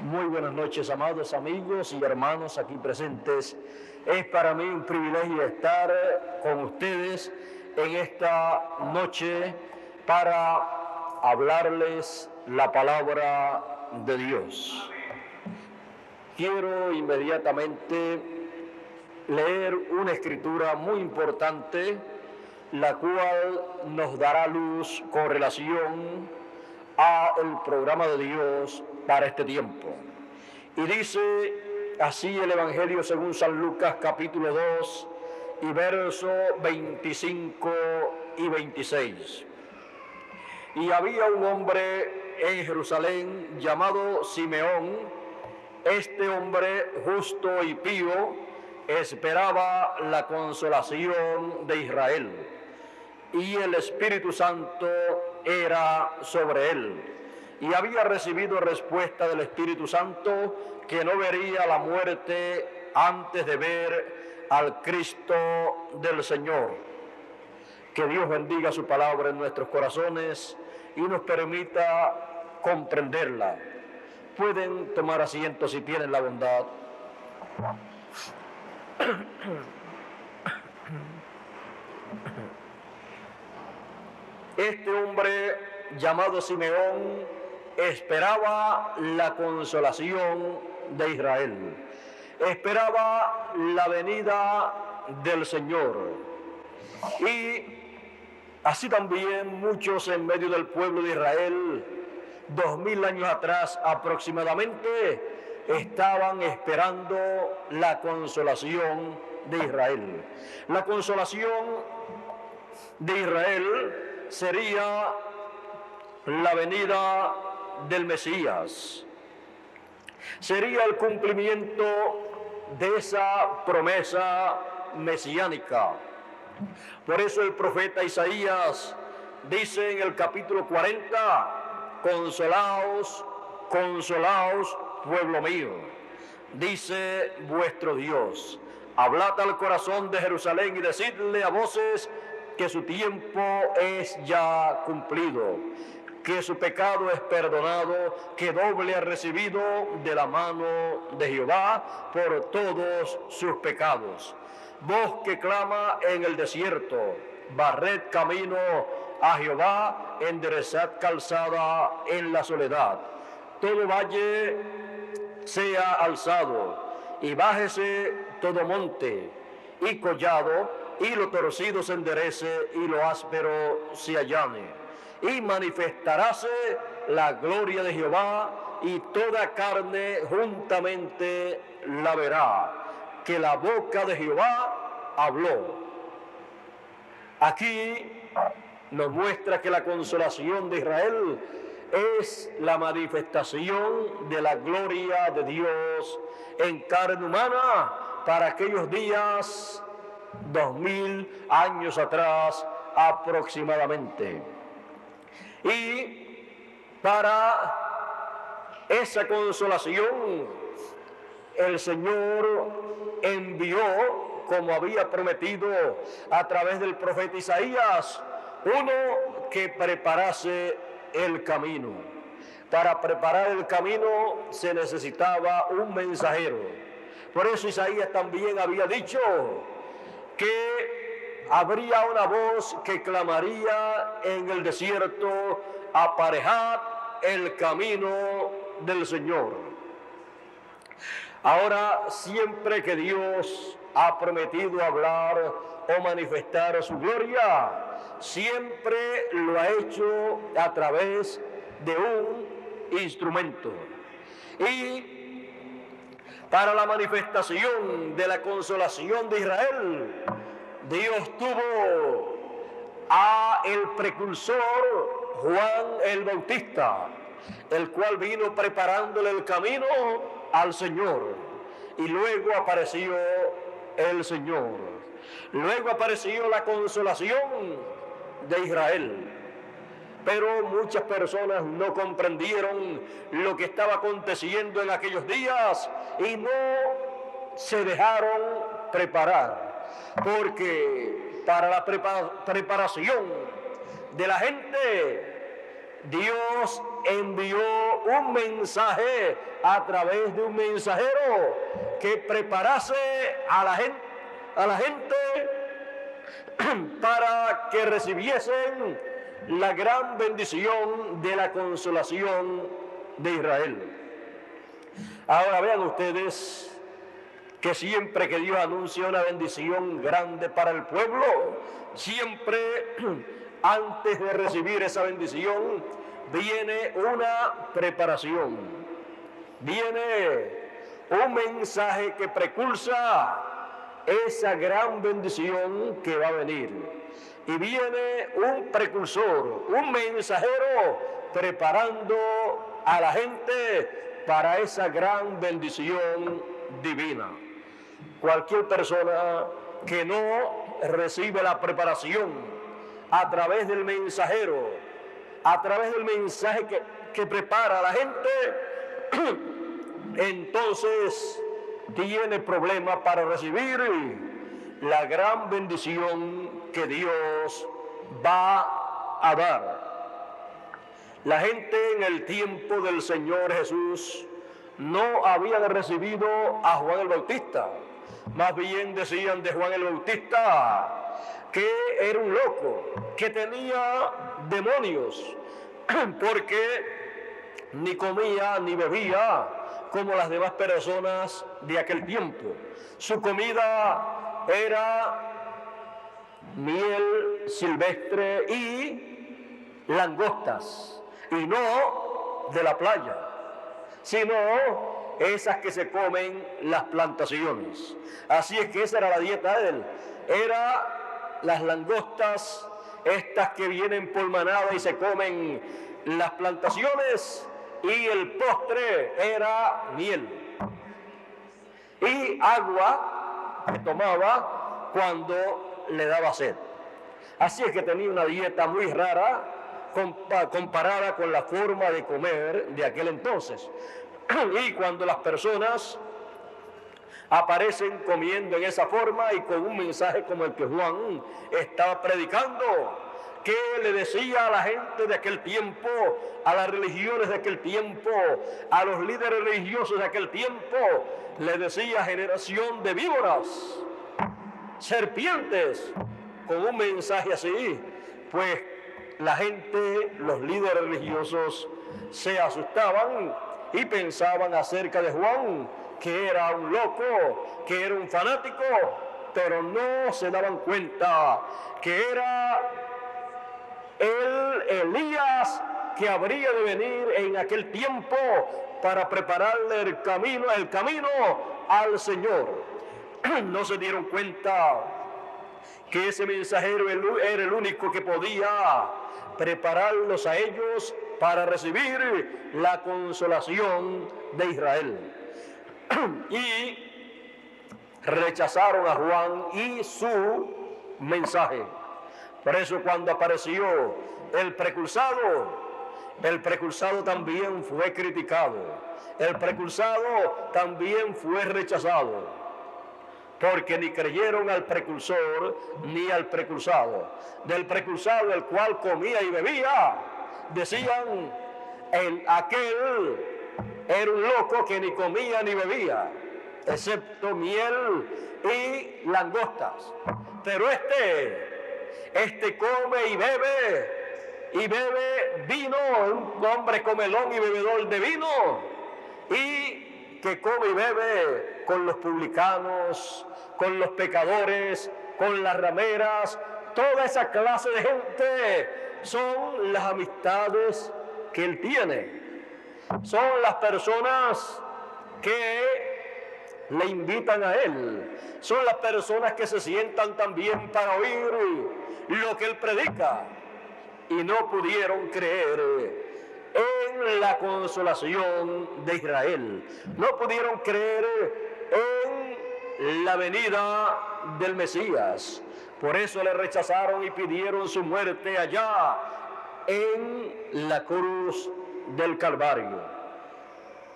Muy buenas noches, amados amigos y hermanos aquí presentes. Es para mí un privilegio estar con ustedes en esta noche para hablarles la palabra de Dios. Quiero inmediatamente leer una escritura muy importante, la cual nos dará luz con relación al programa de Dios para este tiempo. Y dice así el Evangelio según San Lucas, capítulo 2, y versos 25 y 26. Y había un hombre en Jerusalén llamado Simeón. Este hombre justo y pío esperaba la consolación de Israel, y el Espíritu Santo era sobre él, y había recibido respuesta del Espíritu Santo que no vería la muerte antes de ver al Cristo del Señor. Que Dios bendiga su palabra en nuestros corazones y nos permita comprenderla. Pueden tomar asiento si tienen la bondad. Este hombre llamado Simeón esperaba la consolación de Israel, esperaba la venida del Señor. Y así también muchos en medio del pueblo de Israel, 2000 años atrás aproximadamente, estaban esperando la consolación de Israel. La consolación de Israel sería la venida del Mesías, sería el cumplimiento de esa promesa mesiánica. Por eso el profeta Isaías dice en el capítulo 40, consolaos, consolaos, pueblo mío, dice vuestro Dios, hablad al corazón de Jerusalén y decidle a voces que su tiempo es ya cumplido, que su pecado es perdonado, que doble ha recibido de la mano de Jehová por todos sus pecados. Voz que clama en el desierto, barred camino a Jehová, enderezad calzada en la soledad. Todo valle sea alzado y bájese todo monte y collado, y lo torcido se enderece y lo áspero se allane. Y manifestaráse la gloria de Jehová, y toda carne juntamente la verá, que la boca de Jehová habló. Aquí nos muestra que la consolación de Israel es la manifestación de la gloria de Dios en carne humana para aquellos días 2000 años atrás aproximadamente. Y para esa consolación el Señor envió, como había prometido a través del profeta Isaías, uno que preparase el camino. Para preparar el camino se necesitaba un mensajero. Por eso Isaías también había dicho que habría una voz que clamaría en el desierto, aparejad el camino del Señor. Ahora, siempre que Dios ha prometido hablar o manifestar su gloria, siempre lo ha hecho a través de un instrumento. Y para la manifestación de la consolación de Israel, Dios tuvo a el precursor Juan el Bautista, el cual vino preparándole el camino al Señor, y luego apareció el Señor. Luego apareció la consolación de Israel. Pero muchas personas no comprendieron lo que estaba aconteciendo en aquellos días y no se dejaron preparar, porque para la preparación de la gente Dios envió un mensaje a través de un mensajero que preparase a la gente para que recibiesen la gran bendición de la consolación de Israel. Ahora vean ustedes que siempre que Dios anuncia una bendición grande para el pueblo, siempre antes de recibir esa bendición viene una preparación, viene un mensaje que precursa esa gran bendición que va a venir. Y viene un precursor, un mensajero preparando a la gente para esa gran bendición divina. Cualquier persona que no recibe la preparación a través del mensajero, a través del mensaje que prepara a la gente, entonces tiene problema para recibir la gran bendición que Dios va a dar. La gente en el tiempo del Señor Jesús no habían recibido a Juan el Bautista. Más bien decían de Juan el Bautista que era un loco, que tenía demonios, porque ni comía ni bebía como las demás personas de aquel tiempo. Su comida era miel silvestre y langostas, y no de la playa, sino esas que se comen las plantaciones. Así es que esa era la dieta de él, era las langostas, estas que vienen por manada y se comen las plantaciones, y el postre era miel y agua que tomaba cuando le daba sed. Así es que tenía una dieta muy rara comparada con la forma de comer de aquel entonces. Y cuando las personas aparecen comiendo en esa forma y con un mensaje como el que Juan estaba predicando, que le decía a la gente de aquel tiempo, a las religiones de aquel tiempo, a los líderes religiosos de aquel tiempo, le decía: generación de víboras, serpientes, con un mensaje así, pues la gente, los líderes religiosos, se asustaban y pensaban acerca de Juan que era un loco, que era un fanático, pero no se daban cuenta que era el Elías que habría de venir en aquel tiempo para prepararle el camino al Señor. No se dieron cuenta que ese mensajero era el único que podía prepararlos a ellos para recibir la consolación de Israel. Y rechazaron a Juan y su mensaje. Por eso cuando apareció el precursado también fue criticado, el precursado también fue rechazado, porque ni creyeron al precursor ni al precursado. Del precursado, el cual comía y bebía, decían: aquel era un loco que ni comía ni bebía, excepto miel y langostas. Pero este come y bebe vino, un hombre comelón y bebedor de vino, y que come y bebe con los publicanos, con los pecadores, con las rameras. Toda esa clase de gente son las amistades que él tiene, son las personas que le invitan a él, son las personas que se sientan también para oír lo que él predica, y no pudieron creer en la consolación de Israel, no pudieron creer en la venida del Mesías. Por eso le rechazaron y pidieron su muerte allá en la cruz del Calvario.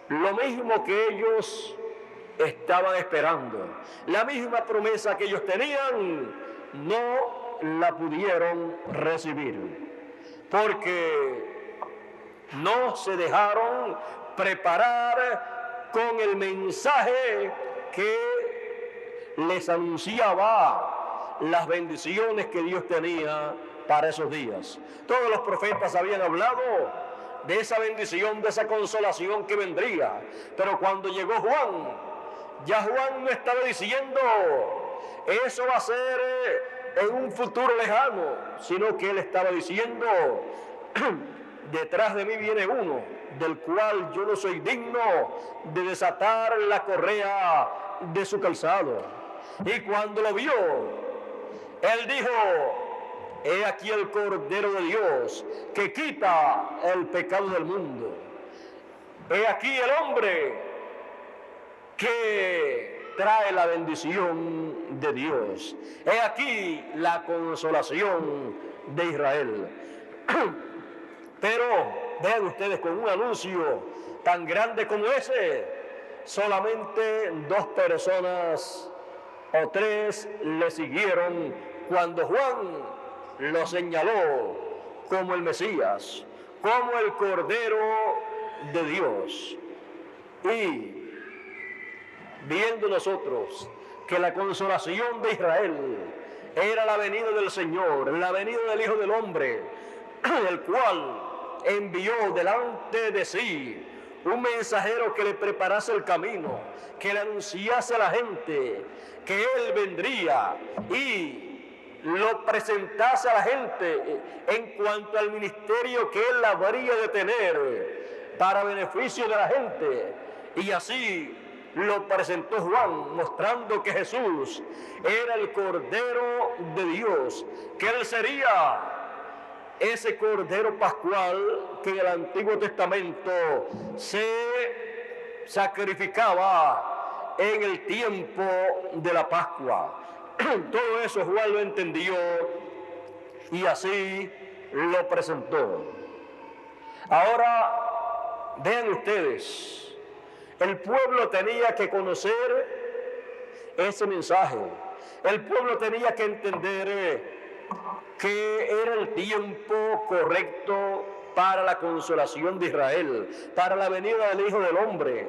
Lo mismo que ellos estaban esperando, la misma promesa que ellos tenían, no la pudieron recibir, porque no se dejaron preparar con el mensaje que les anunciaba las bendiciones que Dios tenía para esos días. Todos los profetas habían hablado de esa bendición, de esa consolación que vendría, pero cuando llegó Juan, ya Juan no estaba diciendo eso va a ser en un futuro lejano, sino que él estaba diciendo detrás de mí viene uno del cual yo no soy digno de desatar la correa de su calzado. Y cuando lo vio, él dijo: he aquí el Cordero de Dios que quita el pecado del mundo. He aquí el hombre que trae la bendición de Dios. He aquí la consolación de Israel. Pero vean ustedes, con un anuncio tan grande como ese, solamente 2 personas o 3 le siguieron cuando Juan lo señaló como el Mesías, como el Cordero de Dios. Y viendo nosotros que la consolación de Israel era la venida del Señor, la venida del Hijo del Hombre, el cual envió delante de sí un mensajero que le preparase el camino, que le anunciase a la gente que Él vendría y lo presentase a la gente en cuanto al ministerio que Él habría de tener para beneficio de la gente. Y así lo presentó Juan, mostrando que Jesús era el Cordero de Dios, que Él sería ese Cordero Pascual que en el Antiguo Testamento se sacrificaba en el tiempo de la Pascua. Todo eso Juan lo entendió y así lo presentó. Ahora, vean ustedes, el pueblo tenía que conocer ese mensaje. El pueblo tenía que entender que era el tiempo correcto para la consolación de Israel, para la venida del Hijo del Hombre.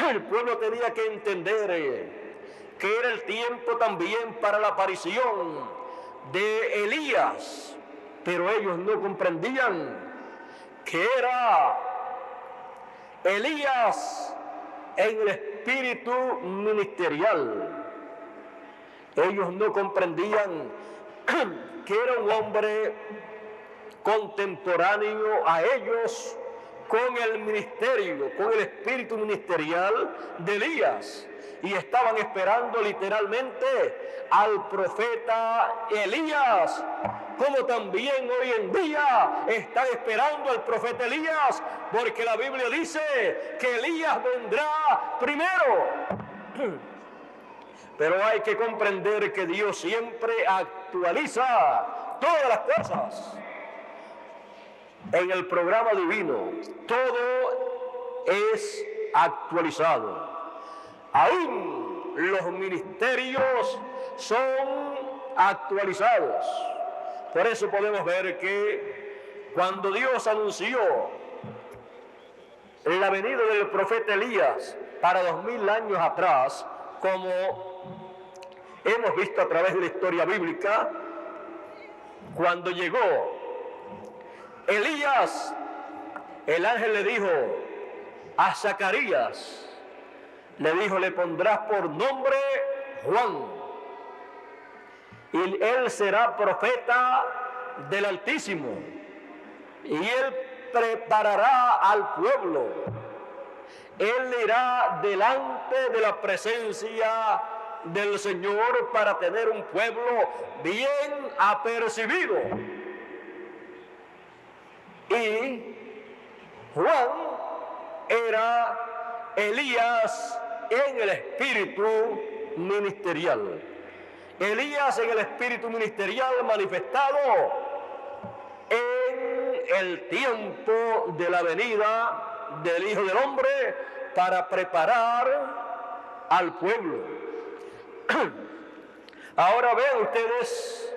El pueblo tenía que entender que era el tiempo también para la aparición de Elías, pero ellos no comprendían que era Elías en el espíritu ministerial. Ellos no comprendían que era un hombre contemporáneo a ellos con el ministerio, con el espíritu ministerial de Elías, y estaban esperando literalmente al profeta Elías, como también hoy en día están esperando al profeta Elías, porque la Biblia dice que Elías vendrá primero. Pero hay que comprender que Dios siempre actualiza todas las cosas. En el programa divino, todo es actualizado. Aún los ministerios son actualizados. Por eso podemos ver que cuando Dios anunció la venida del profeta Elías para 2000 años atrás, como hemos visto a través de la historia bíblica, cuando llegó Elías, el ángel le dijo a Zacarías, le dijo: le pondrás por nombre Juan, y él será profeta del Altísimo, y él preparará al pueblo. Él irá delante de la presencia del Señor para tener un pueblo bien apercibido. Y Juan era Elías en el espíritu ministerial. Elías en el espíritu ministerial manifestado en el tiempo de la venida del Hijo del Hombre para preparar al pueblo. Ahora vean ustedes,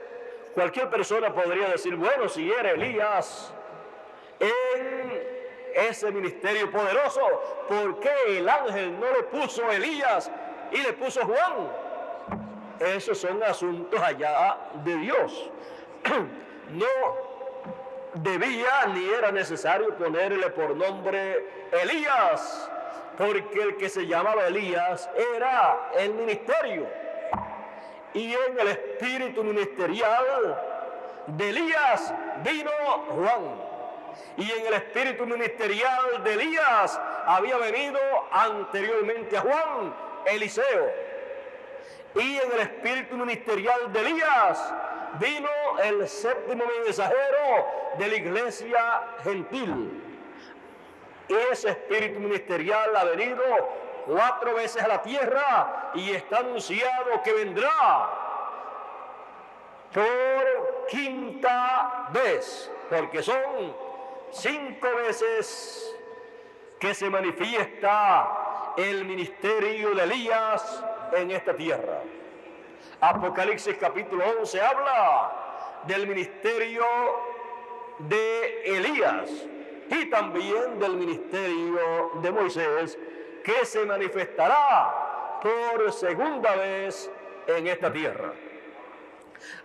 cualquier persona podría decir: bueno, si era Elías en ese ministerio poderoso? ¿Por qué el ángel no le puso Elías y le puso Juan? Esos son asuntos allá de Dios. No debía ni era necesario ponerle por nombre Elías, porque el que se llamaba Elías era el ministerio. Y en el espíritu ministerial de Elías vino Juan. Y en el espíritu ministerial de Elías había venido anteriormente a Juan Eliseo. Y en el espíritu ministerial de Elías vino el séptimo mensajero de la iglesia gentil. Ese espíritu ministerial ha venido 4 veces a la tierra y está anunciado que vendrá por 5ª vez, porque son 5 veces que se manifiesta el ministerio de Elías en esta tierra. Apocalipsis capítulo 11 habla del ministerio de Elías y también del ministerio de Moisés, que se manifestará por 2ª vez en esta tierra.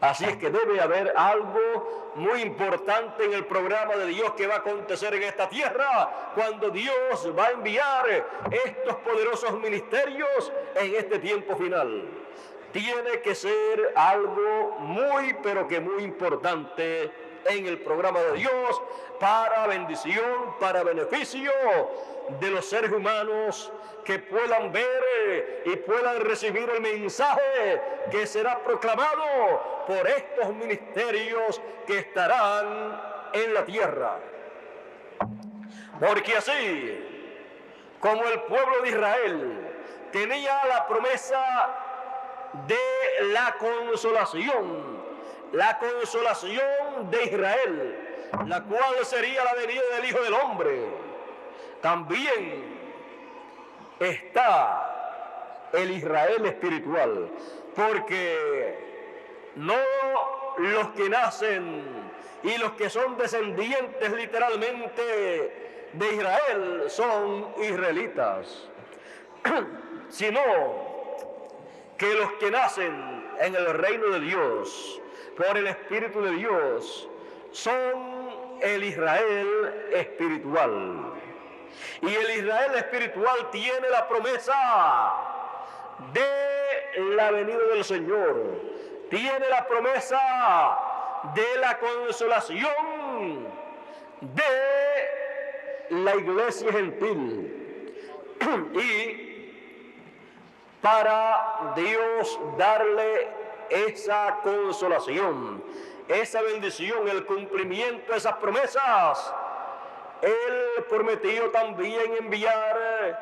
Así es que debe haber algo muy importante en el programa de Dios que va a acontecer en esta tierra cuando Dios va a enviar estos poderosos ministerios en este tiempo final. Tiene que ser algo muy, pero que muy importante en el programa de Dios para bendición, para beneficio de los seres humanos que puedan ver y puedan recibir el mensaje que será proclamado por estos ministerios que estarán en la tierra. Porque así como el pueblo de Israel tenía la promesa de la consolación de Israel, la cual sería la venida del Hijo del Hombre, también está el Israel espiritual, porque no los que nacen y los que son descendientes literalmente de Israel son israelitas, sino que los que nacen en el reino de Dios por el Espíritu de Dios son el Israel espiritual. Y el Israel espiritual tiene la promesa de la venida del Señor, tiene la promesa de la consolación de la iglesia gentil. Y para Dios darle esa consolación, esa bendición, el cumplimiento de esas promesas, Él prometió también enviar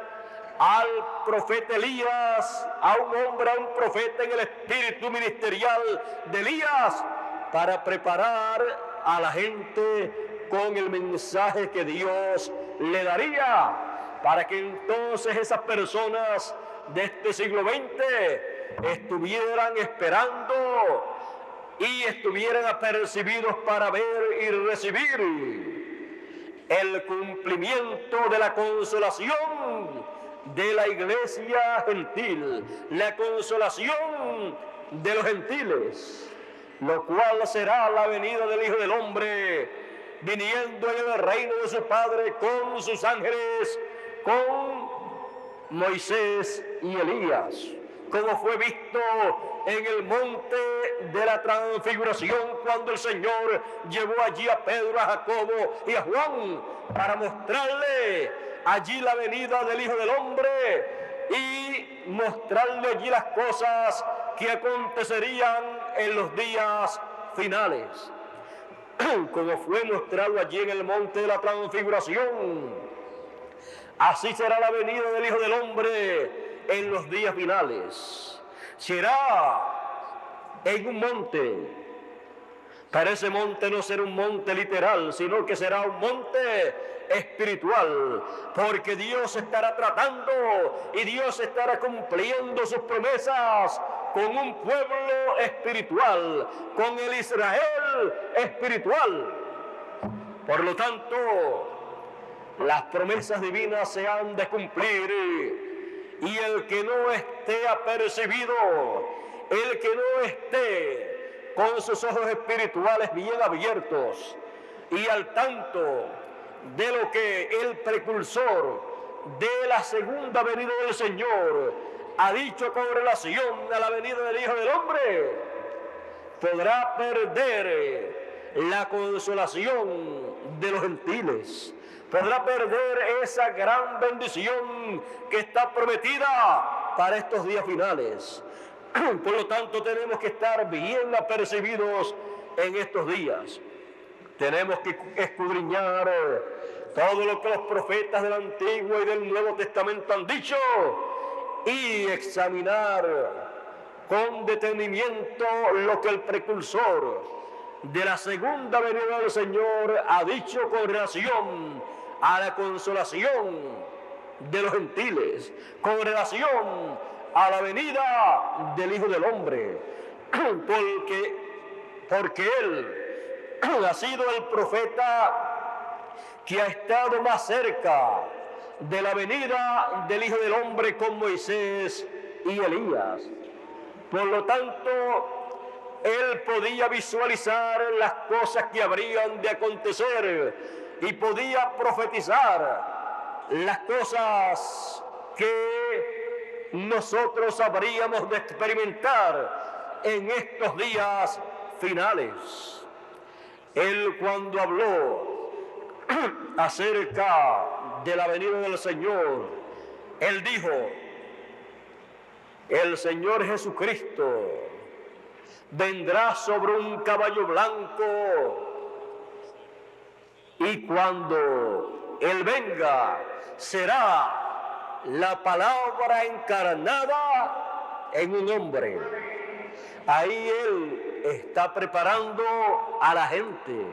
al profeta Elías, a un hombre, a un profeta en el espíritu ministerial de Elías, para preparar a la gente con el mensaje que Dios le daría, para que entonces esas personas de este siglo XX estuvieran esperando y estuvieran apercibidos para ver y recibir el cumplimiento de la consolación de la iglesia gentil, la consolación de los gentiles, lo cual será la venida del Hijo del Hombre, viniendo en el reino de su Padre con sus ángeles, con Moisés y Elías, como fue visto en el monte de la transfiguración, cuando el Señor llevó allí a Pedro, a Jacobo y a Juan para mostrarle allí la venida del Hijo del Hombre y mostrarle allí las cosas que acontecerían en los días finales, como fue mostrado allí en el monte de la transfiguración. Así será la venida del Hijo del Hombre en los días finales. Será en un monte, pero ese monte no será un monte literal, sino que será un monte espiritual, porque Dios estará tratando y Dios estará cumpliendo sus promesas con un pueblo espiritual, con el Israel espiritual. Por lo tanto, las promesas divinas se han de cumplir, y el que no esté apercibido, el que no esté con sus ojos espirituales bien abiertos y al tanto de lo que el precursor de la segunda venida del Señor ha dicho con relación a la venida del Hijo del Hombre, podrá perder la consolación de los gentiles, podrá perder esa gran bendición que está prometida para estos días finales. Por lo tanto, tenemos que estar bien apercibidos en estos días. Tenemos que escudriñar todo lo que los profetas del Antiguo y del Nuevo Testamento han dicho y examinar con detenimiento lo que el precursor de la segunda venida del Señor ha dicho con relación a la consolación de los gentiles, con relación a la venida del Hijo del Hombre, porque Él ha sido el profeta que ha estado más cerca de la venida del Hijo del Hombre con Moisés y Elías. Por lo tanto, Él podía visualizar las cosas que habrían de acontecer y podía profetizar las cosas que nosotros habríamos de experimentar en estos días finales. Él, cuando habló acerca de la venida del Señor, Él dijo: el Señor Jesucristo vendrá sobre un caballo blanco, y cuando Él venga será la palabra encarnada en un hombre. Ahí Él está preparando a la gente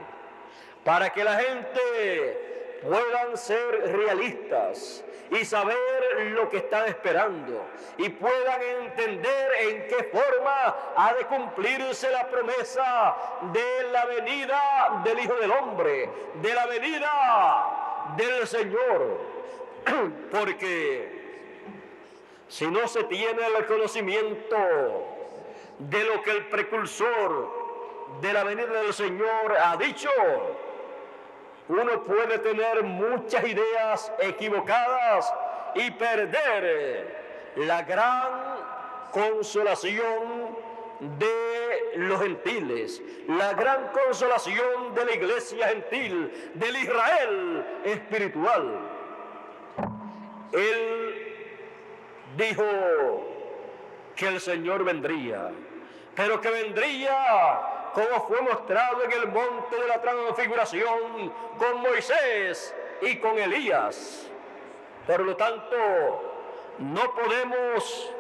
para que la gente puedan ser realistas y saber lo que están esperando y puedan entender en qué forma ha de cumplirse la promesa de la venida del Hijo del Hombre, de la venida del Señor. Porque si no se tiene el conocimiento de lo que el precursor de la venida del Señor ha dicho, uno puede tener muchas ideas equivocadas y perder la gran consolación de los gentiles, la gran consolación de la iglesia gentil, del Israel espiritual. Él dijo que el Señor vendría, pero que vendría como fue mostrado en el monte de la transfiguración con Moisés y con Elías. Por lo tanto, no podemos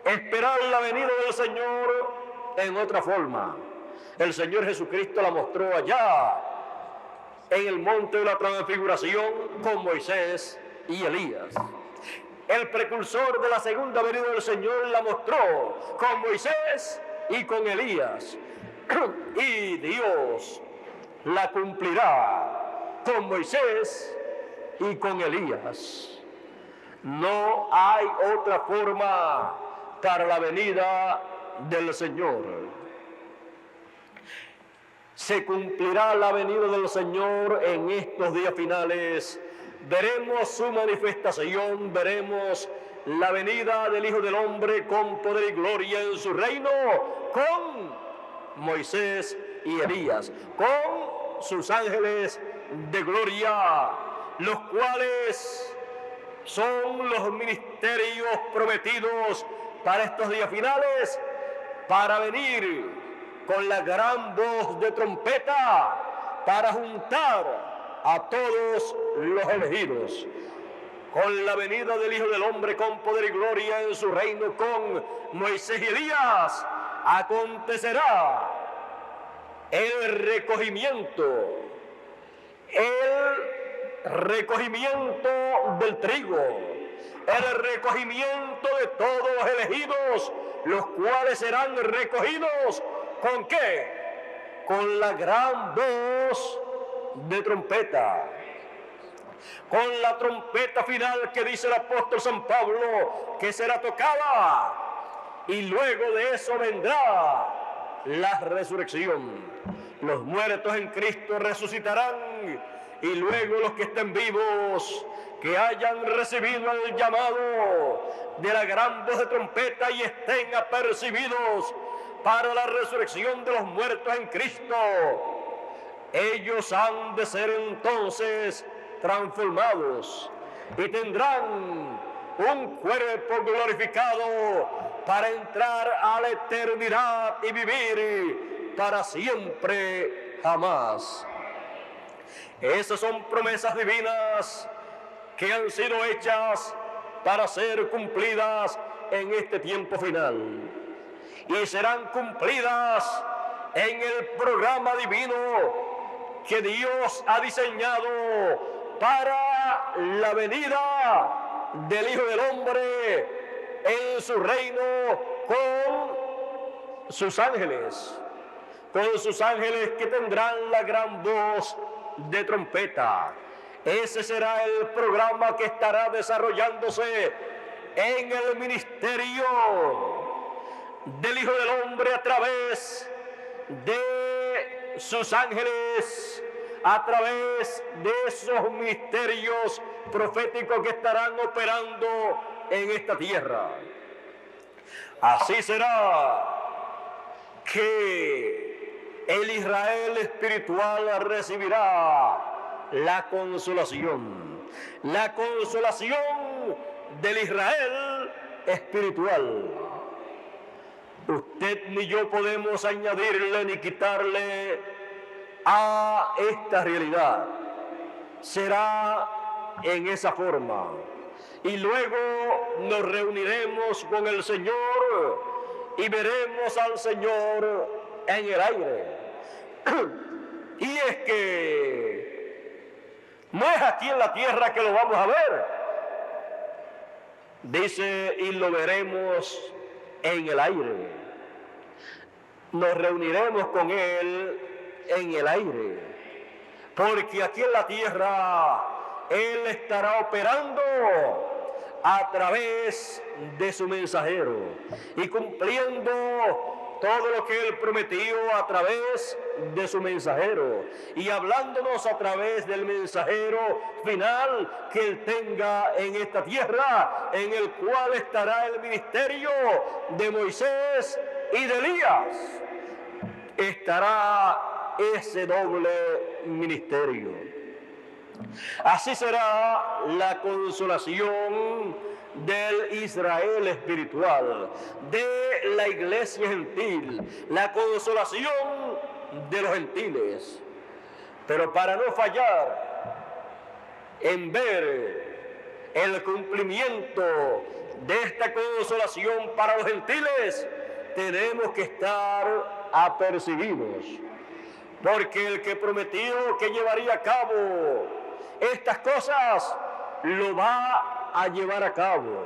esperar la venida del Señor en otra forma. El Señor Jesucristo la mostró allá en el monte de la transfiguración con Moisés y Elías. El precursor de la segunda venida del Señor la mostró con Moisés y con Elías. Y Dios la cumplirá con Moisés y con Elías. No hay otra forma para la venida del Señor. Se cumplirá la venida del Señor en estos días finales. Veremos su manifestación, veremos la venida del Hijo del Hombre con poder y gloria en su reino, con Moisés y Elías, con sus ángeles de gloria, los cuales son los ministerios prometidos para estos días finales, para venir con la gran voz de trompeta, para juntar a todos los elegidos. Con la venida del Hijo del Hombre con poder y gloria en su reino con Moisés y Elías, acontecerá el recogimiento del trigo, el recogimiento de todos los elegidos, los cuales serán recogidos ¿con qué? Con la gran voz de trompeta. con la trompeta final que dice el apóstol San Pablo que será tocada, y luego de eso vendrá la resurrección. Los muertos en Cristo resucitarán, y luego los que estén vivos, que hayan recibido el llamado de la gran voz de trompeta y estén apercibidos para la resurrección de los muertos en Cristo, ellos han de ser entonces transformados y tendrán un cuerpo glorificado para entrar a la eternidad y vivir para siempre jamás. Esas son promesas divinas que han sido hechas para ser cumplidas en este tiempo final, y serán cumplidas en el programa divino que Dios ha diseñado para la venida del Hijo del Hombre en su reino con sus ángeles que tendrán la gran voz de trompeta. Ese será el programa que estará desarrollándose en el ministerio del Hijo del Hombre a través de sus ángeles, a través de esos ministerios proféticos que estarán operando en esta tierra. Así será que el Israel espiritual recibirá la consolación del Israel espiritual. Usted ni yo podemos añadirle ni quitarle a esta realidad. Será en esa forma. Y luego nos reuniremos con el Señor y veremos al Señor en el aire. Y es que no es aquí en la tierra que lo vamos a ver. Dice, y lo veremos en el aire. Nos reuniremos con Él en el aire. Porque aquí en la tierra Él estará operando a través de su mensajero y cumpliendo todo lo que Él prometió a través de su mensajero y hablándonos a través del mensajero final que Él tenga en esta tierra, en el cual estará el ministerio de Moisés y de Elías. Estará ese doble ministerio. Así será la consolación del Israel espiritual, de la iglesia gentil, la consolación de los gentiles. Pero para no fallar en ver el cumplimiento de esta consolación para los gentiles, tenemos que estar apercibidos, porque el que prometió que llevaría a cabo estas cosas lo va a llevar a cabo.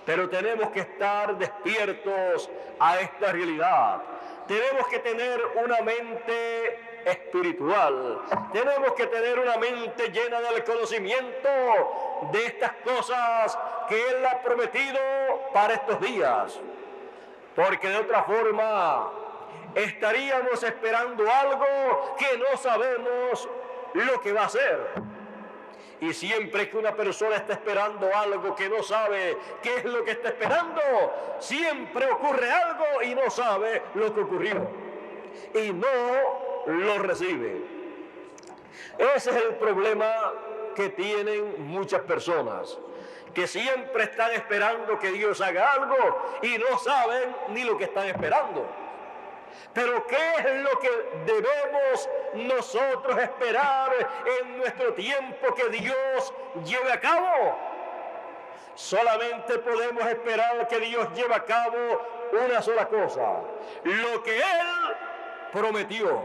Pero tenemos que estar despiertos a esta realidad. Tenemos que tener una mente espiritual. Tenemos que tener una mente llena del conocimiento de estas cosas que Él ha prometido para estos días. Porque de otra forma estaríamos esperando algo que no sabemos lo que va a ser. Y siempre que una persona está esperando algo que no sabe qué es lo que está esperando, siempre ocurre algo y no sabe lo que ocurrió. Y no lo recibe. Ese es el problema que tienen muchas personas, que siempre están esperando que Dios haga algo y no saben ni lo que están esperando. Pero ¿qué es lo que debemos nosotros esperar en nuestro tiempo que Dios lleve a cabo? Solamente podemos esperar que Dios lleve a cabo una sola cosa: lo que Él prometió.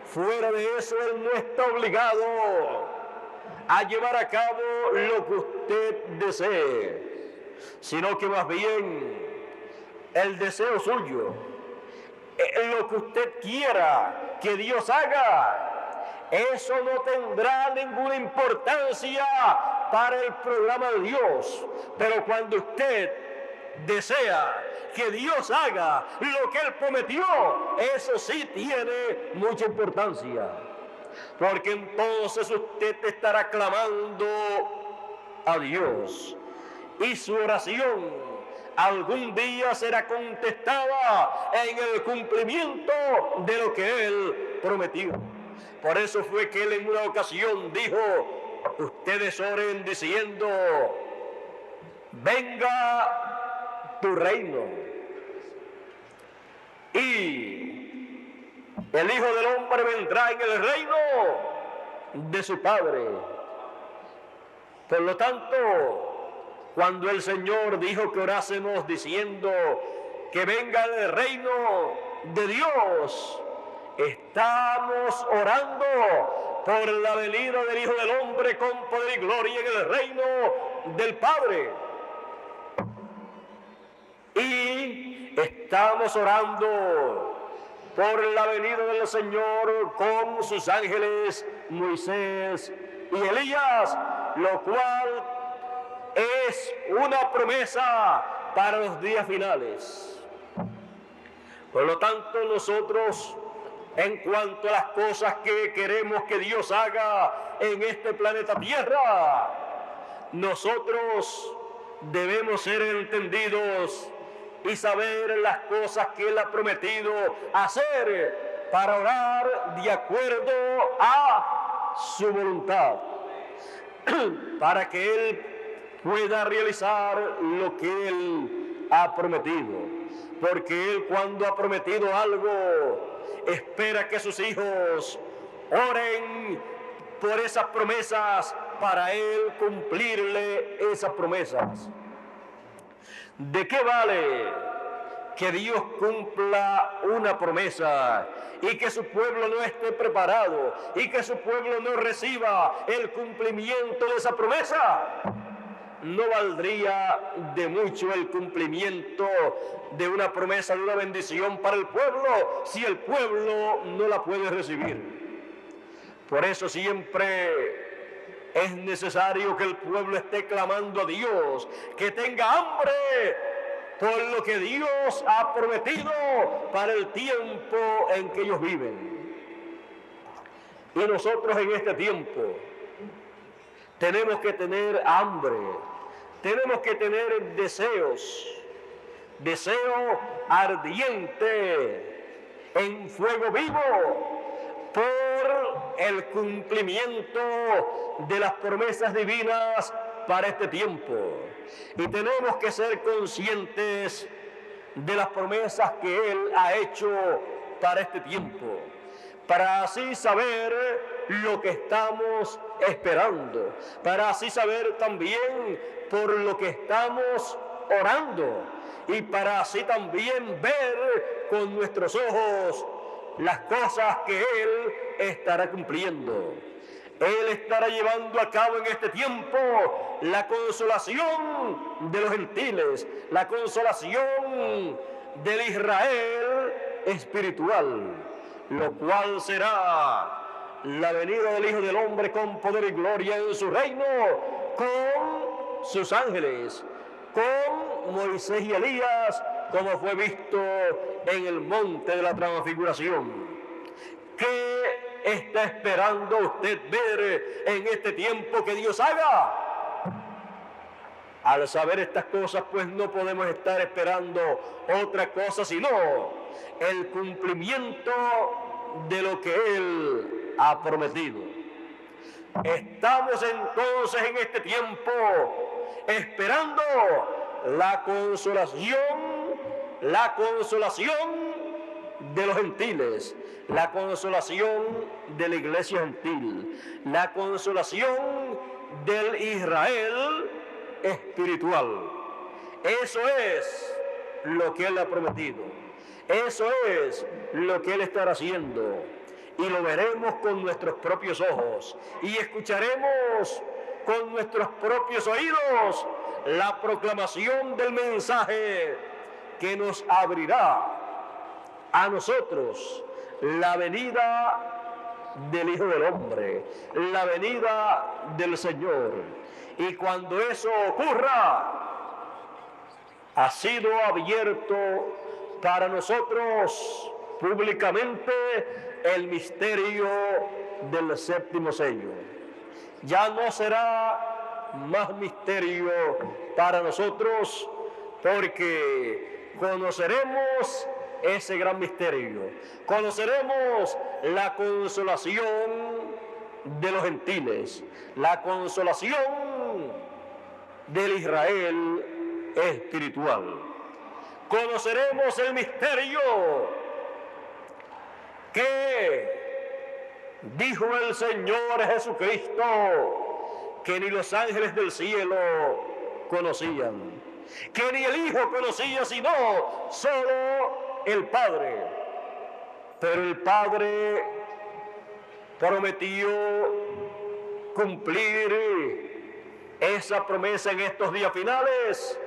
Fuera de eso, Él no está obligado a llevar a cabo lo que usted desee, sino que más bien el deseo suyo, lo que usted quiera que Dios haga, Eso no tendrá ninguna importancia para el programa de Dios. Pero cuando usted desea que Dios haga lo que Él prometió, eso sí tiene mucha importancia. Porque entonces usted estará clamando a Dios y su oración algún día será contestada en el cumplimiento de lo que Él prometió. Por eso fue que Él en una ocasión dijo: ustedes oren diciendo, venga tu reino. Y el Hijo del Hombre vendrá en el reino de su Padre. Por lo tanto, cuando el Señor dijo que orásemos diciendo que venga el reino de Dios, estamos orando por la venida del Hijo del Hombre con poder y gloria en el reino del Padre. Y estamos orando por la venida del Señor con sus ángeles Moisés y Elías, lo cual es una promesa para los días finales. Por lo tanto, nosotros, en cuanto a las cosas que queremos que Dios haga en este planeta Tierra, nosotros debemos ser entendidos y saber las cosas que Él ha prometido hacer para orar de acuerdo a su voluntad, para que Él pueda realizar lo que Él ha prometido. Porque Él, cuando ha prometido algo, espera que sus hijos oren por esas promesas para Él cumplirle esas promesas. ¿De qué vale que Dios cumpla una promesa y que su pueblo no esté preparado y que su pueblo no reciba el cumplimiento de esa promesa? No valdría de mucho el cumplimiento de una promesa, de una bendición para el pueblo, si el pueblo no la puede recibir. Por eso siempre es necesario que el pueblo esté clamando a Dios, que tenga hambre por lo que Dios ha prometido para el tiempo en que ellos viven. Y nosotros en este tiempo tenemos que tener hambre, tenemos que tener deseo ardiente en fuego vivo por el cumplimiento de las promesas divinas para este tiempo. Y tenemos que ser conscientes de las promesas que Él ha hecho para este tiempo, para así saber lo que estamos esperando, para así saber también por lo que estamos orando, y para así también ver con nuestros ojos las cosas que Él estará cumpliendo. Él estará llevando a cabo en este tiempo la consolación de los gentiles, la consolación del Israel espiritual, lo cual será la venida del Hijo del Hombre con poder y gloria en su reino, con sus ángeles, con Moisés y Elías, como fue visto en el monte de la transfiguración. ¿Qué está esperando usted ver en este tiempo que Dios haga? Al saber estas cosas, pues no podemos estar esperando otra cosa sino el cumplimiento de lo que Él ha prometido. Estamos entonces en este tiempo esperando la consolación de los gentiles, la consolación de la iglesia gentil, la consolación del Israel espiritual. Eso es lo que Él ha prometido, eso es lo que Él estará haciendo, y lo veremos con nuestros propios ojos y escucharemos con nuestros propios oídos la proclamación del mensaje que nos abrirá a nosotros la venida del Hijo del Hombre, la venida del Señor. Y cuando eso ocurra, ha sido abierto para nosotros públicamente el misterio del séptimo sello. Ya no será más misterio para nosotros, porque conoceremos ese gran misterio. Conoceremos la consolación de los gentiles, la consolación del Israel espiritual. Conoceremos el misterio que dijo el Señor Jesucristo, que ni los ángeles del cielo conocían, que ni el Hijo conocía, sino solo el Padre. Pero el Padre prometió cumplir esa promesa en estos días finales,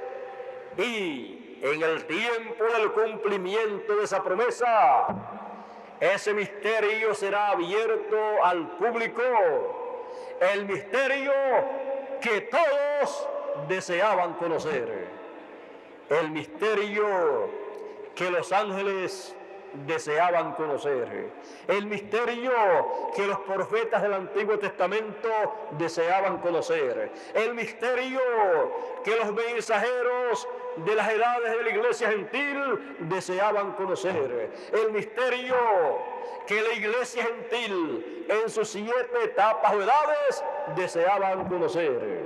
y en el tiempo del cumplimiento de esa promesa, ese misterio será abierto al público, el misterio que todos deseaban conocer, el misterio que los ángeles deseaban conocer, el misterio que los profetas del Antiguo Testamento deseaban conocer, el misterio que los mensajeros de las edades de la iglesia gentil deseaban conocer, el misterio que la iglesia gentil en sus 7 etapas o edades deseaban conocer,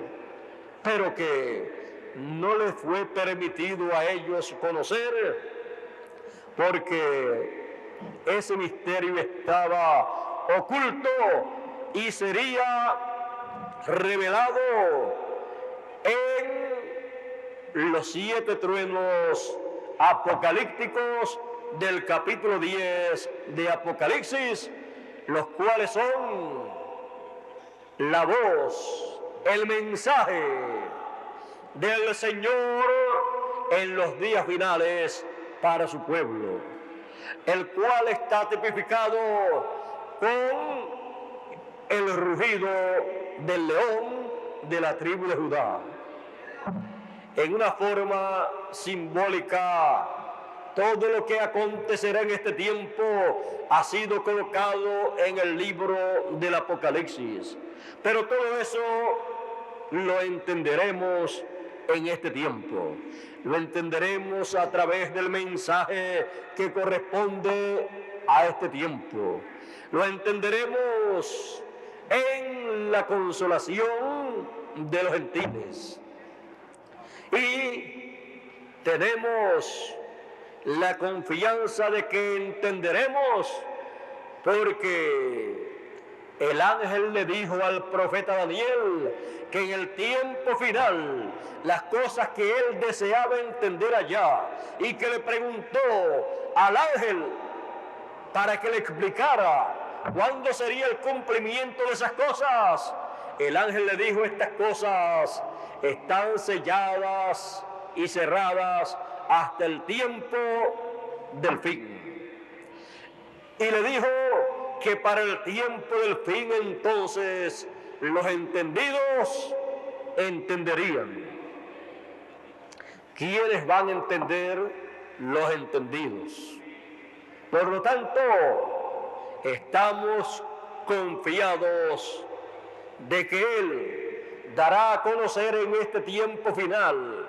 pero que no les fue permitido a ellos conocer, porque ese misterio estaba oculto y sería revelado en los 7 truenos apocalípticos del capítulo 10 de Apocalipsis, los cuales son la voz, el mensaje del Señor en los días finales para su pueblo, el cual está tipificado con el rugido del león de la tribu de Judá. En una forma simbólica, todo lo que acontecerá en este tiempo ha sido colocado en el libro del Apocalipsis, pero todo eso lo entenderemos en este tiempo. Lo entenderemos a través del mensaje que corresponde a este tiempo. Lo entenderemos en la consolación de los gentiles. Y tenemos la confianza de que entenderemos, porque el ángel le dijo al profeta Daniel que en el tiempo final las cosas que él deseaba entender allá, y que le preguntó al ángel para que le explicara cuándo sería el cumplimiento de esas cosas, el ángel le dijo: estas cosas están selladas y cerradas hasta el tiempo del fin. Y le dijo que para el tiempo del fin entonces los entendidos entenderían. ¿Quiénes van a entender? Los entendidos. Por lo tanto, estamos confiados de que Él dará a conocer en este tiempo final,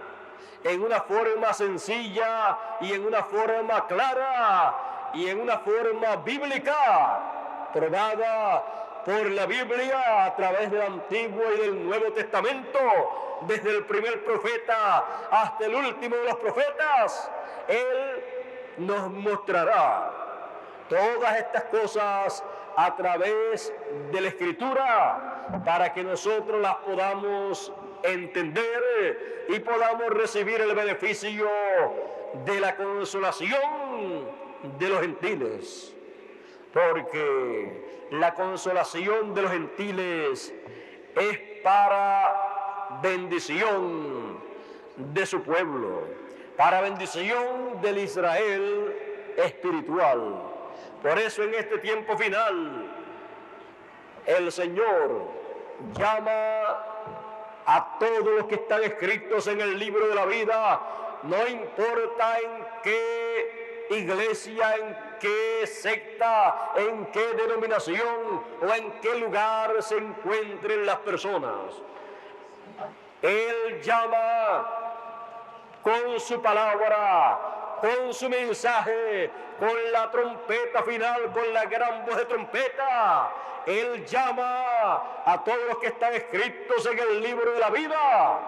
en una forma sencilla y en una forma clara y en una forma bíblica, probada por la Biblia a través del Antiguo y del Nuevo Testamento, desde el primer profeta hasta el último de los profetas. Él nos mostrará todas estas cosas a través de la Escritura, para que nosotros las podamos entender y podamos recibir el beneficio de la consolación de los gentiles. Porque la consolación de los gentiles es para bendición de su pueblo, para bendición del Israel espiritual. Por eso en este tiempo final El Señor llama a todos los que están escritos en el libro de la vida, no importa en qué iglesia, en qué secta, en qué denominación o en qué lugar se encuentren las personas. Él llama con su palabra, con su mensaje, con la trompeta final, con la gran voz de trompeta. Él llama a todos los que están escritos en el libro de la vida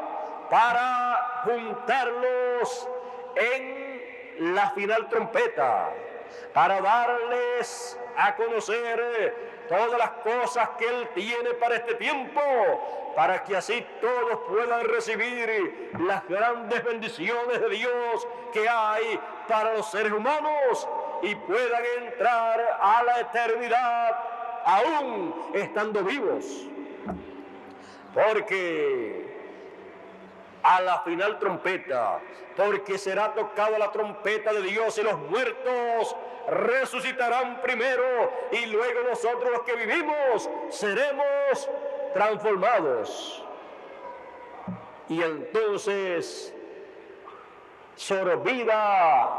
para juntarlos en la final trompeta, para darles a conocer todas las cosas que Él tiene para este tiempo, para que así todos puedan recibir las grandes bendiciones de Dios que hay para los seres humanos y puedan entrar a la eternidad aún estando vivos. Porque a la final trompeta, porque será tocada la trompeta de Dios y los muertos resucitarán primero y luego nosotros los que vivimos seremos transformados. Y entonces sorbida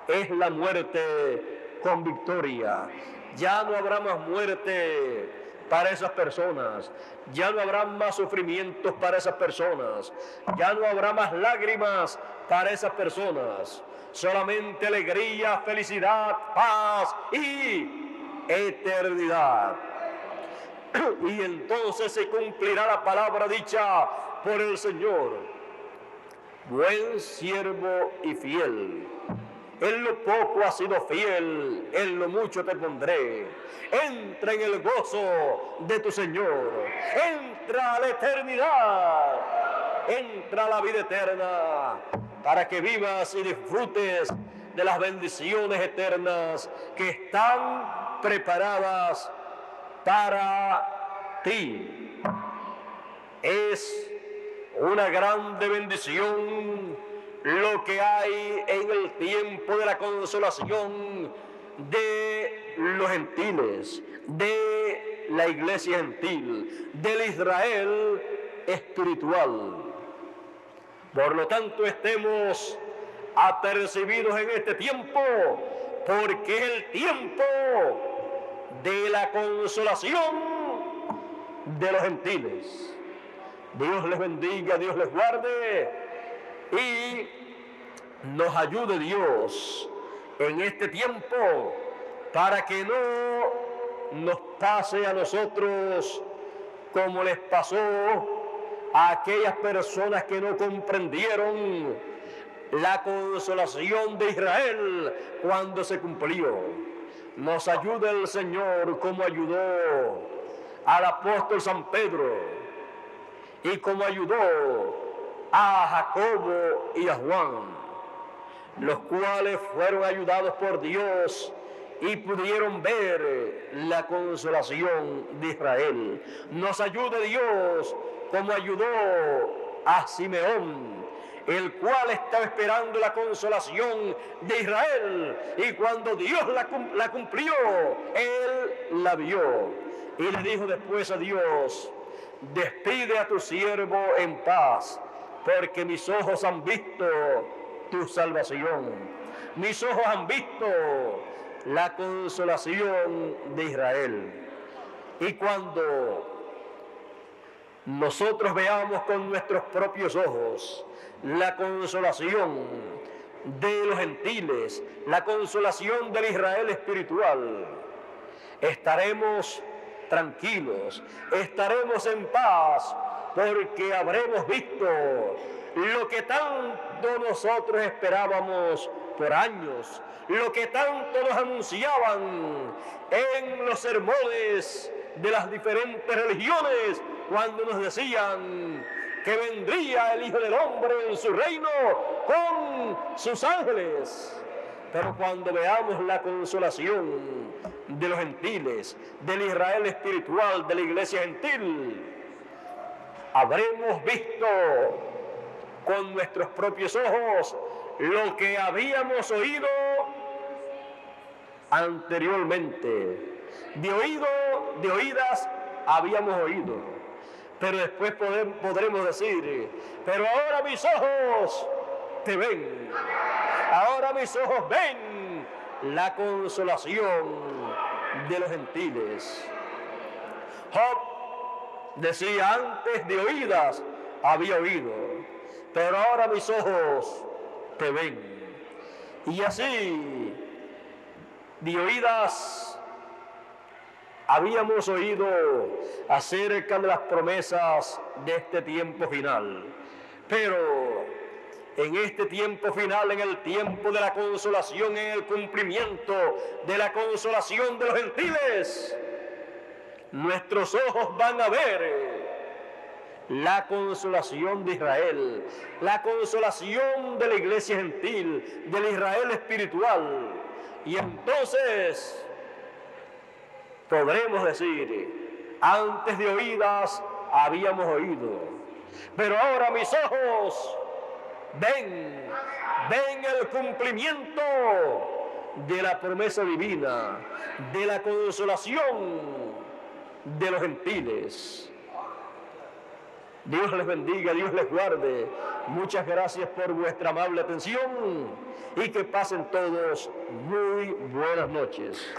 es la muerte con victoria. Ya no habrá más muerte para esas personas, ya no habrá más sufrimientos para esas personas, ya no habrá más lágrimas para esas personas, solamente alegría, felicidad, paz y eternidad. Y entonces se cumplirá la palabra dicha por el Señor: buen siervo y fiel. En lo poco has sido fiel, en lo mucho te pondré. Entra en el gozo de tu Señor. Entra a la eternidad. Entra a la vida eterna para que vivas y disfrutes de las bendiciones eternas que están preparadas para ti. Es una grande bendición lo que hay en el tiempo de la consolación de los gentiles, de la iglesia gentil, del Israel espiritual. Por lo tanto, estemos apercibidos en este tiempo, porque es el tiempo de la consolación de los gentiles. Dios les bendiga, Dios les guarde y nos ayude Dios en este tiempo para que no nos pase a nosotros como les pasó a aquellas personas que no comprendieron la consolación de Israel cuando se cumplió. Nos ayude el Señor como ayudó al apóstol San Pedro y como ayudó a Jacobo y a Juan, los cuales fueron ayudados por Dios y pudieron ver la consolación de Israel. Nos ayude Dios como ayudó a Simeón, el cual estaba esperando la consolación de Israel, y cuando Dios la cumplió, él la vio y le dijo después a Dios: despide a tu siervo en paz, porque mis ojos han visto tu salvación. Mis ojos han visto la consolación de Israel. Y cuando nosotros veamos con nuestros propios ojos la consolación de los gentiles, la consolación del Israel espiritual, estaremos tranquilos, estaremos en paz, porque habremos visto lo que tanto nosotros esperábamos por años, lo que tanto nos anunciaban en los sermones de las diferentes religiones, cuando nos decían que vendría el Hijo del Hombre en su reino con sus ángeles. Pero cuando veamos la consolación de los gentiles, del Israel espiritual, de la iglesia gentil, habremos visto con nuestros propios ojos lo que habíamos oído anteriormente. De oído de oídas habíamos oído, pero después podremos decir, pero ahora mis ojos te ven, ahora mis ojos ven la consolación de los gentiles. Job decía, antes de oídas había oído, pero ahora mis ojos te ven. Y así, de oídas habíamos oído acerca de las promesas de este tiempo final, pero en este tiempo final, en el tiempo de la consolación, en el cumplimiento de la consolación de los gentiles, nuestros ojos van a ver la consolación de Israel, la consolación de la iglesia gentil, del Israel espiritual. Y entonces podremos decir, antes de oídas habíamos oído, pero ahora mis ojos ven el cumplimiento de la promesa divina, de la consolación de los gentiles. Dios les bendiga, Dios les guarde. Muchas gracias por vuestra amable atención y que pasen todos muy buenas noches.